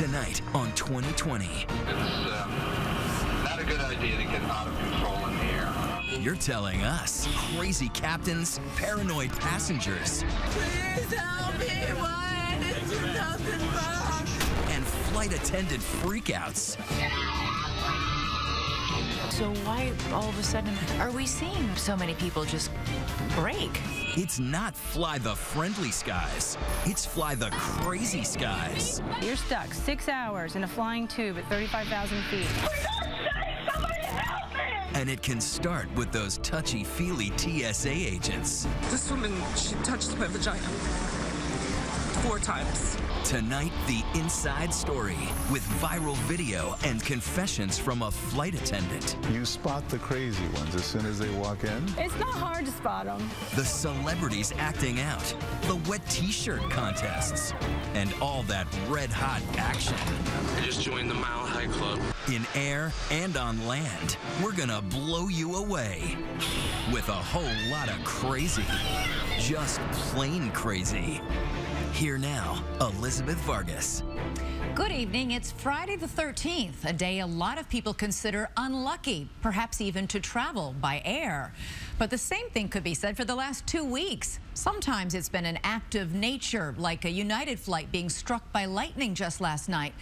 Tonight on 2020. It's not a good idea to get out of control in the air. You're telling us, crazy captains, paranoid passengers. Please help me, why? It's nothing wrong. And flight attendant freakouts. So why all of a sudden are we seeing so many people just break? It's not fly the friendly skies. It's fly the crazy skies. You're stuck 6 hours in a flying tube at 35,000 feet. And it can start with those touchy-feely TSA agents. This woman, she touched my vagina 4 times. Tonight, the inside story with viral video and confessions from a flight attendant. You spot the crazy ones as soon as they walk in? It's not hard to spot them. The celebrities acting out, the wet t-shirt contests, and all that red-hot action. I just joined the Mile High Club. In air and on land, we're gonna blow you away with a whole lot of crazy. Just plain crazy. Here now, Elizabeth Vargas. Good evening. It's Friday the 13th, a day a lot of people consider unlucky, perhaps even to travel by air. But the same thing could be said for the last 2 weeks. Sometimes it's been an act of nature, like a United flight being struck by lightning just last night.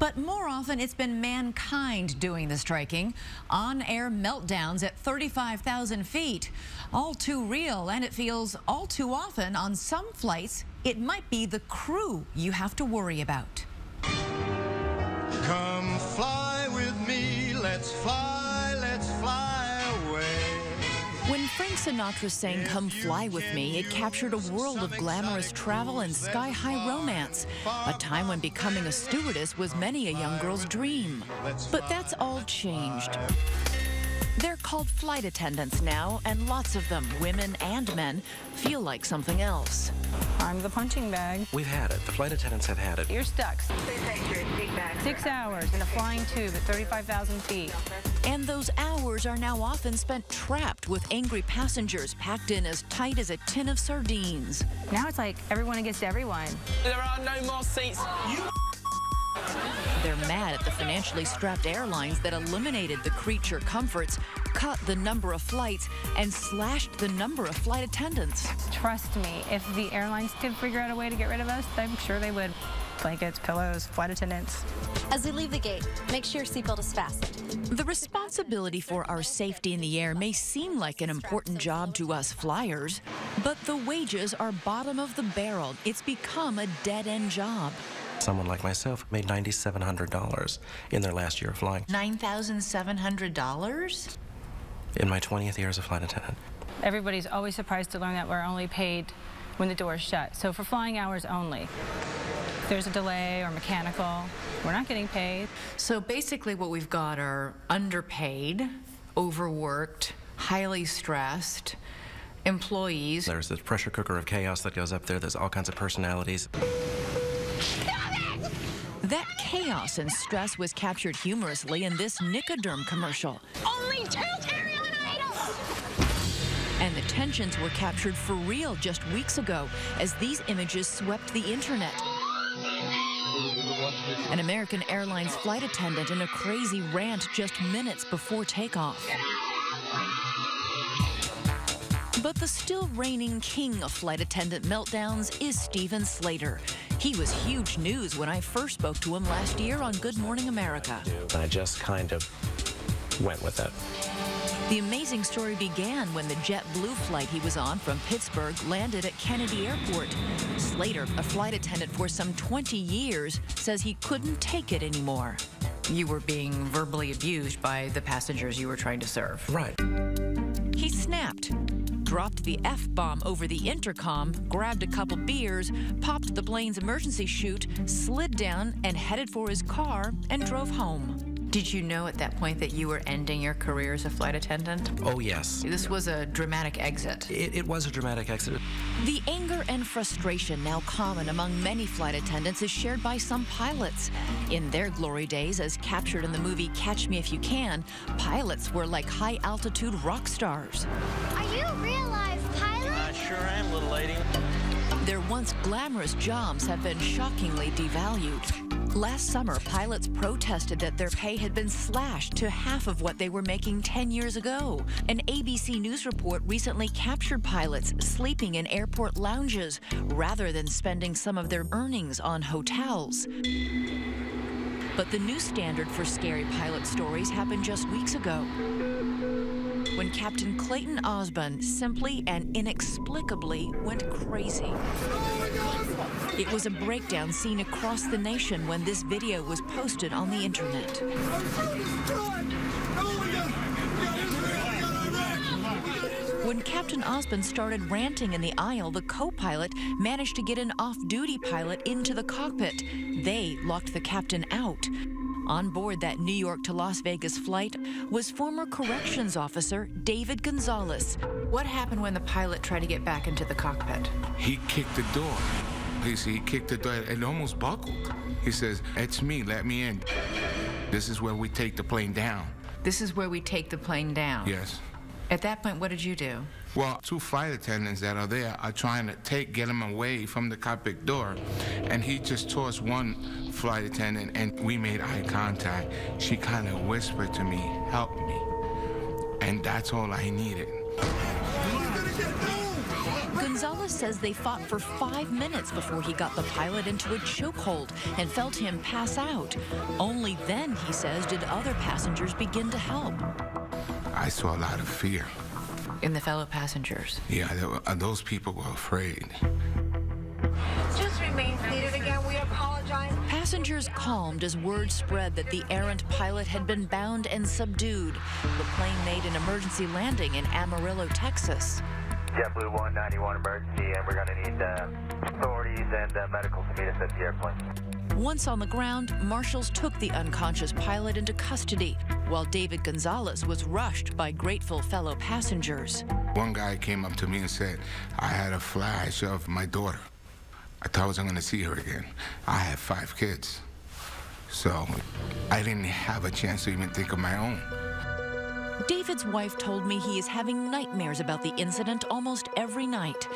But more often, it's been mankind doing the striking. On-air meltdowns at 35,000 feet. All too real, and it feels all too often on some flights, it might be the crew you have to worry about. Come fly with me, let's fly away. When Frank Sinatra sang Come Fly With Me, it captured a world of glamorous travel and sky-high romance, a time when becoming a stewardess was many a young girl's dream. But that's all changed. They're called flight attendants now, and lots of them, women and men, feel like something else. I'm the punching bag. We've had it. The flight attendants have had it. You're stuck 6 hours in a flying tube at 35,000 feet. And those hours are now often spent trapped with angry passengers packed in as tight as a tin of sardines. Now it's like everyone against everyone. There are no more seats. They're mad at the financially strapped airlines that eliminated the creature comforts, cut the number of flights, and slashed the number of flight attendants. Trust me, if the airlines could figure out a way to get rid of us, I'm sure they would. Blankets, pillows, flight attendants. As we leave the gate, make sure your seatbelt is fastened. The responsibility for our safety in the air may seem like an important job to us flyers, but the wages are bottom of the barrel. It's become a dead-end job. Someone like myself made $9,700 in their last year of flying. $9,700? In my 20th year as a flight attendant. Everybody's always surprised to learn that we're only paid when the door is shut. So for flying hours only. If there's a delay or mechanical, we're not getting paid. So basically what we've got are underpaid, overworked, highly stressed employees. There's this pressure cooker of chaos that goes up there. There's all kinds of personalities. That chaos and stress was captured humorously in this Nicoderm commercial. Only 2 carry-on items! And the tensions were captured for real just weeks ago as these images swept the internet. An American Airlines flight attendant in a crazy rant just minutes before takeoff. But the still reigning king of flight attendant meltdowns is Steven Slater. He was huge news when I first spoke to him last year on Good Morning America. I just kind of went with it. The amazing story began when the JetBlue flight he was on from Pittsburgh landed at Kennedy Airport. Slater, a flight attendant for some 20 years, says he couldn't take it anymore. You were being verbally abused by the passengers you were trying to serve. Right. He snapped, dropped the F-bomb over the intercom, grabbed a couple beers, popped the plane's emergency chute, slid down and headed for his car and drove home. Did you know at that point that you were ending your career as a flight attendant? Oh, yes. This was a dramatic exit. It was a dramatic exit. The anger and frustration now common among many flight attendants is shared by some pilots. In their glory days, as captured in the movie Catch Me If You Can, pilots were like high-altitude rock stars. Are you a real live pilot? I sure am, little lady. Their once glamorous jobs have been shockingly devalued. Last summer, pilots protested that their pay had been slashed to half of what they were making 10 years ago. An ABC News report recently captured pilots sleeping in airport lounges rather than spending some of their earnings on hotels. But the new standard for scary pilot stories happened just weeks ago, when Captain Clayton Osborne simply and inexplicably went crazy. It was a breakdown seen across the nation when this video was posted on the internet. When Captain Osborne started ranting in the aisle, the co-pilot managed to get an off-duty pilot into the cockpit. They locked the captain out. On board that New York to Las Vegas flight was former corrections officer David Gonzalez. What happened when the pilot tried to get back into the cockpit? He kicked the door. He kicked the door. It almost buckled. He says, "It's me, let me in. This is where we take the plane down." This is where we take the plane down? Yes. At that point, what did you do? Well, two flight attendants that are there are trying to get him away from the cockpit door, and he just tossed one flight attendant, and we made eye contact. She kind of whispered to me, "Help me," and that's all I needed. Gonzalez says they fought for 5 minutes before he got the pilot into a chokehold and felt him pass out. Only then, he says, did other passengers begin to help. I saw a lot of fear. In the fellow passengers? Yeah, those people were afraid. Just remain seated again. We apologize. Passengers calmed as word spread that the errant pilot had been bound and subdued. The plane made an emergency landing in Amarillo, Texas. JetBlue 191 emergency, and we're going to need authorities and medical to meet us at the airplane. Once on the ground, marshals took the unconscious pilot into custody, while David Gonzalez was rushed by grateful fellow passengers. One guy came up to me and said, "I had a flash of my daughter. I thought I wasn't going to see her again. I have 5 kids. So I didn't have a chance to even think of my own." David's wife told me he is having nightmares about the incident almost every night.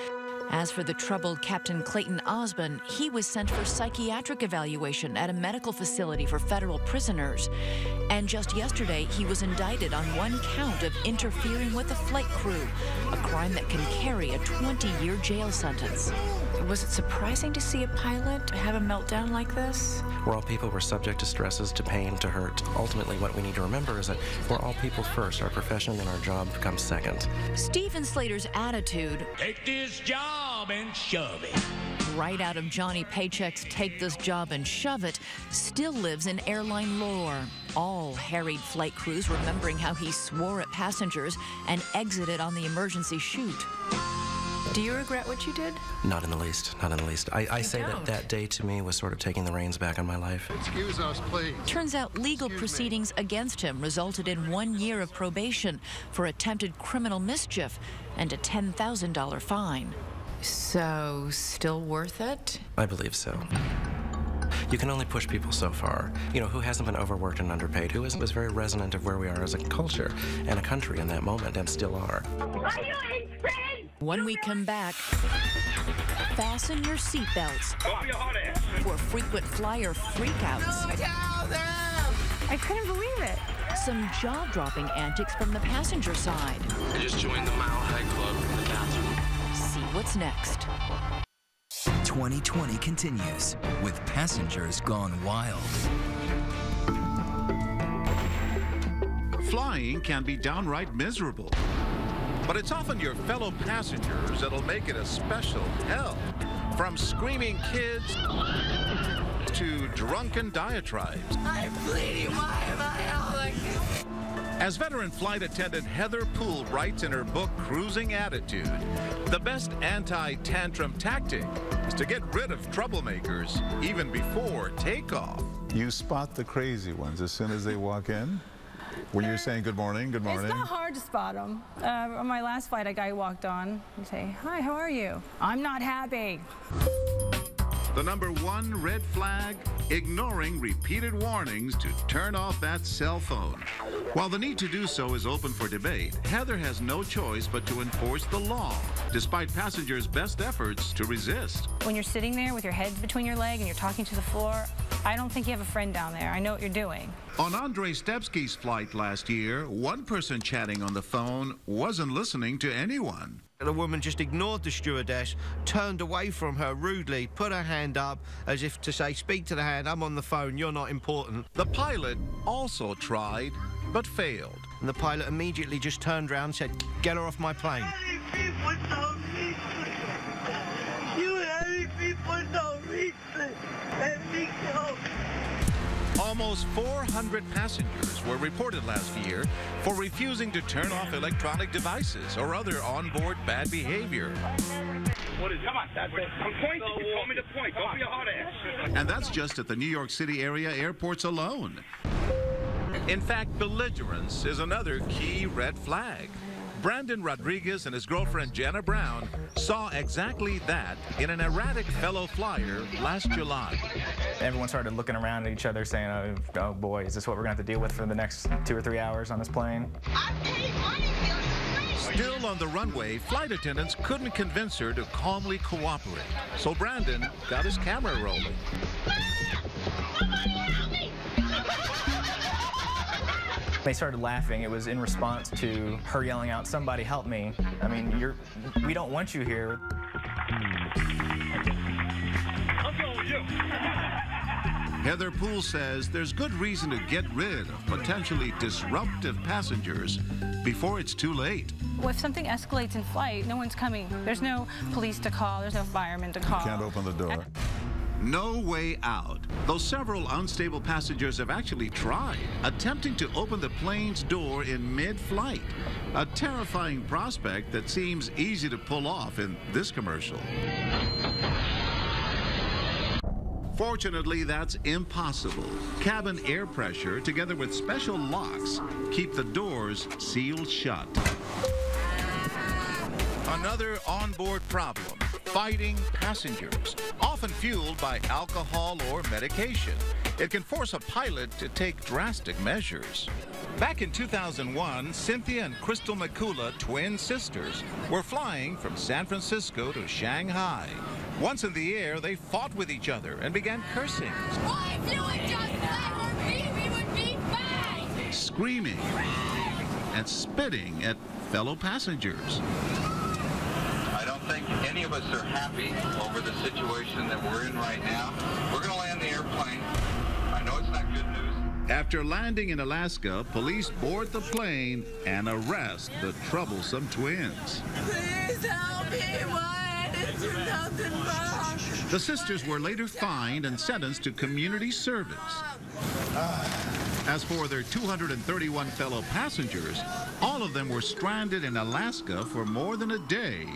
As for the troubled Captain Clayton Osborne, he was sent for psychiatric evaluation at a medical facility for federal prisoners. And just yesterday, he was indicted on 1 count of interfering with a flight crew, a crime that can carry a 20-year jail sentence. Was it surprising to see a pilot have a meltdown like this? We're all people. We're subject to stresses, to pain, to hurt. Ultimately, what we need to remember is that we're all people first. Our profession and our job comes second. Stephen Slater's attitude, "Take this job and shove it," right out of Johnny Paycheck's "Take This Job and Shove It," still lives in airline lore. All harried flight crews remembering how he swore at passengers and exited on the emergency chute. Do you regret what you did? Not in the least. Not in the least. I say that day to me was sort of taking the reins back on my life. Excuse us, please. Turns out legal proceedings against him resulted in 1 year of probation for attempted criminal mischief and a $10,000 fine. So, still worth it? I believe so. You can only push people so far. You know, who hasn't been overworked and underpaid? Who was very resonant of where we are as a culture and a country in that moment, and still are. Are you insane? When we come back, fasten your seatbelts for frequent flyer freakouts. I couldn't believe it. Some jaw-dropping antics from the passenger side. I just joined the Mile High Club in the bathroom. See what's next. 2020 continues with passengers gone wild. Flying can be downright miserable, but it's often your fellow passengers that'll make it a special hell. From screaming kids to drunken diatribes. I'm bleeding. Why am I all like this? As veteran flight attendant Heather Poole writes in her book, Cruising Attitude, the best anti-tantrum tactic is to get rid of troublemakers even before takeoff. You spot the crazy ones as soon as they walk in? When you're saying good morning, good morning? It's not hard to spot them. On my last flight, a guy walked on and say, "Hi, how are you?" "I'm not happy." The #1 red flag, ignoring repeated warnings to turn off that cell phone. While the need to do so is open for debate, Heather has no choice but to enforce the law, despite passengers' best efforts to resist. When you're sitting there with your head between your leg and you're talking to the floor, I don't think you have a friend down there. I know what you're doing. On Andrei Stepsky's flight last year, one person chatting on the phone wasn't listening to anyone. The woman just ignored the stewardess, turned away from her rudely, put her hand up as if to say, speak to the hand, I'm on the phone, you're not important. The pilot also tried, but failed. And the pilot immediately just turned around and said, get her off my plane. Almost 400 passengers were reported last year for refusing to turn off electronic devices or other onboard bad behavior. What is it? Come on, that's it. I'm pointing. You told me to point. Don't be a hard ass. And that's just at the New York City area airports alone. In fact, belligerence is another key red flag. Brandon Rodriguez and his girlfriend Jenna Brown saw exactly that in an erratic fellow flyer last July. Everyone started looking around at each other saying, oh boy, is this what we're going to have to deal with for the next 2 or 3 hours on this plane? Still on the runway, flight attendants couldn't convince her to calmly cooperate. So Brandon got his camera rolling. They started laughing. It was in response to her yelling out, somebody help me. I mean, we don't want you here. I'm going with you. Heather Poole says there's good reason to get rid of potentially disruptive passengers before it's too late. If something escalates in flight, no one's coming. There's no police to call. There's no fireman to call. You can't open the door. No way out, though several unstable passengers have actually tried, attempting to open the plane's door in mid-flight. A terrifying prospect that seems easy to pull off in this commercial. Fortunately, that's impossible. Cabin air pressure, together with special locks, keep the doors sealed shut. Another onboard problem, fighting passengers, often fueled by alcohol or medication. It can force a pilot to take drastic measures. Back in 2001, Cynthia and Crystal McCula, twin sisters, were flying from San Francisco to Shanghai. Once in the air, they fought with each other and began cursing. Well, if you would just let her be, we would be fine. Screaming and spitting at fellow passengers. I don't think any of us are happy over the situation that we're in right now. We're going to land the airplane. I know it's not good news. After landing in Alaska, police board the plane and arrest the troublesome twins. Please help me. Why did you nothing wrong? The sisters were later fined and sentenced to community service. As for their 231 fellow passengers, all of them were stranded in Alaska for more than a day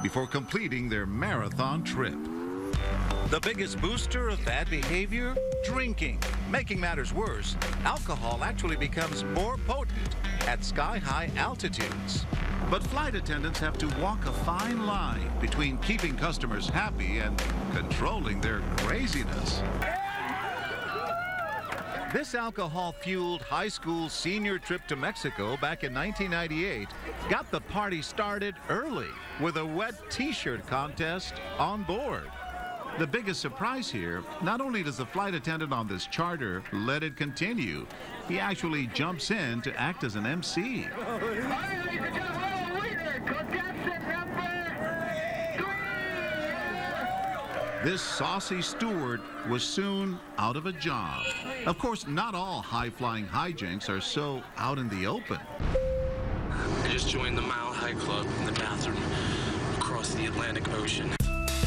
before completing their marathon trip. The biggest booster of bad behavior? Drinking. Making matters worse, alcohol actually becomes more potent at sky-high altitudes. But flight attendants have to walk a fine line between keeping customers happy and controlling their craziness. This alcohol-fueled high school senior trip to Mexico back in 1998 got the party started early with a wet t-shirt contest on board. The biggest surprise here, not only does the flight attendant on this charter let it continue, he actually jumps in to act as an MC. This saucy steward was soon out of a job. Of course, not all high-flying hijinks are so out in the open. I just joined the Mile High Club in the bathroom across the Atlantic Ocean.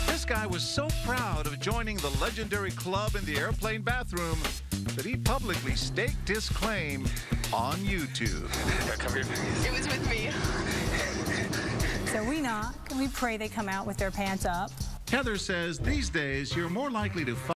This guy was so proud of joining the legendary club in the airplane bathroom that he publicly staked his claim on YouTube. Come here. It was with me. So we knock and we pray they come out with their pants up. Heather says these days you're more likely to find